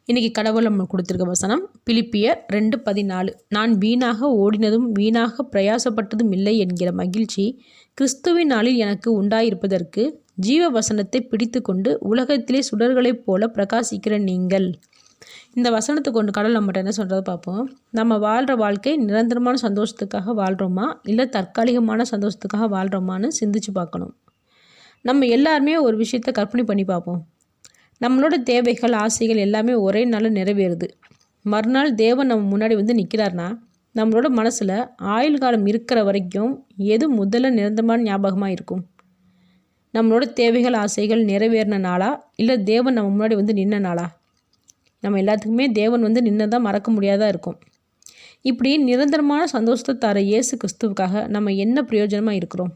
இன்றைக்கி கடவுள் நம்ம கொடுத்துருக்க வசனம் பிலிப்பியர் 2:14. நான் வீணாக ஓடினதும் வீணாக பிரயாசப்பட்டதும் இல்லை என்கிற மகிழ்ச்சி கிறிஸ்துவின் நாளில் எனக்கு உண்டாயிருப்பதற்கு ஜீவ வசனத்தை பிடித்து கொண்டு உலகத்திலே சுடர்களைப் போல பிரகாசிக்கிற நீங்கள். இந்த வசனத்தை கொண்டு கடவுள் நம்மகிட்ட என்ன சொல்கிறத பார்ப்போம். நம்ம வாழ்கிற வாழ்க்கை நிரந்தரமான சந்தோஷத்துக்காக வாழ்கிறோமா இல்லை தற்காலிகமான சந்தோஷத்துக்காக வாழ்கிறோமான்னு சிந்திச்சு பார்க்கணும். நம்ம எல்லாருமே ஒரு விஷயத்தை கற்பனை பண்ணி பார்ப்போம். நம்மளோட தேவைகள் ஆசைகள் எல்லாமே ஒரே நாளில் நிறைவேறுது. மறுநாள் தேவன் நம்ம முன்னாடி நிற்கிறார்னா நம்மளோட மனசில் ஆயுள் காலம் இருக்கிற வரைக்கும் எது முதல்ல நிரந்தரமான ஞாபகமாக இருக்கும்? நம்மளோட தேவைகள் ஆசைகள் நிறைவேறின நாளா இல்லை தேவன் நம்ம முன்னாடி நின்ன நாளா? நம்ம எல்லாத்துக்குமே தேவன் நின்னதான் மறக்க முடியாதா இருக்கும். இப்படி நிரந்தரமான சந்தோஷத்தை தர இயேசு கிறிஸ்துவுக்காக நம்ம என்ன பிரயோஜனமாக இருக்கிறோம்?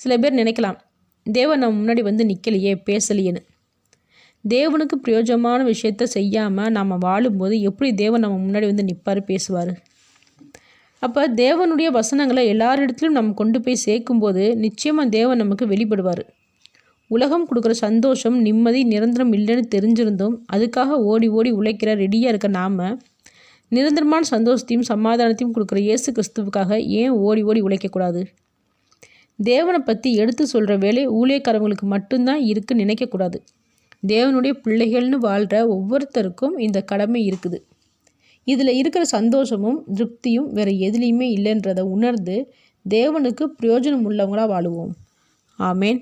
சில பேர் நினைக்கலாம், தேவன் நம்ம முன்னாடி நிற்கலையே, பேசலையேன்னு. தேவனுக்கு பிரயோஜனமான விஷயத்த செய்யாமல் நம்ம வாழும்போது எப்படி தேவன் நம்ம முன்னாடி நிற்பார், பேசுவார்? அப்போ தேவனுடைய வசனங்களை எல்லாரிடத்துலையும் நம்ம கொண்டு போய் சேர்க்கும்போது நிச்சயமாக தேவன் நமக்கு வெளிப்படுவார். உலகம் கொடுக்குற சந்தோஷம் நிம்மதி நிரந்தரம் இல்லைன்னு தெரிஞ்சிருந்தோம் அதுக்காக ஓடி ஓடி உழைக்கிற ரெடியாக இருக்க நாம் நிரந்தரமான சந்தோஷத்தையும் சமாதானத்தையும் கொடுக்குற இயேசு கிறிஸ்துவுக்காக ஏன் ஓடி ஓடி உழைக்கக்கூடாது? தேவனை பற்றி எடுத்து சொல்கிற வேலை ஊழியக்காரங்களுக்கு மட்டும்தான் இருக்குன்னு நினைக்கக்கூடாது. தேவனுடைய பிள்ளைகள்னு வாழ்கிற ஒவ்வொருத்தருக்கும் இந்த கடமை இருக்குது. இதில் இருக்கிற சந்தோஷமும் திருப்தியும் வேறு எதுலேயுமே இல்லைன்றதை உணர்ந்து தேவனுக்கு பிரயோஜனம் உள்ளவங்களாக வாழுவோம். ஆமேன்.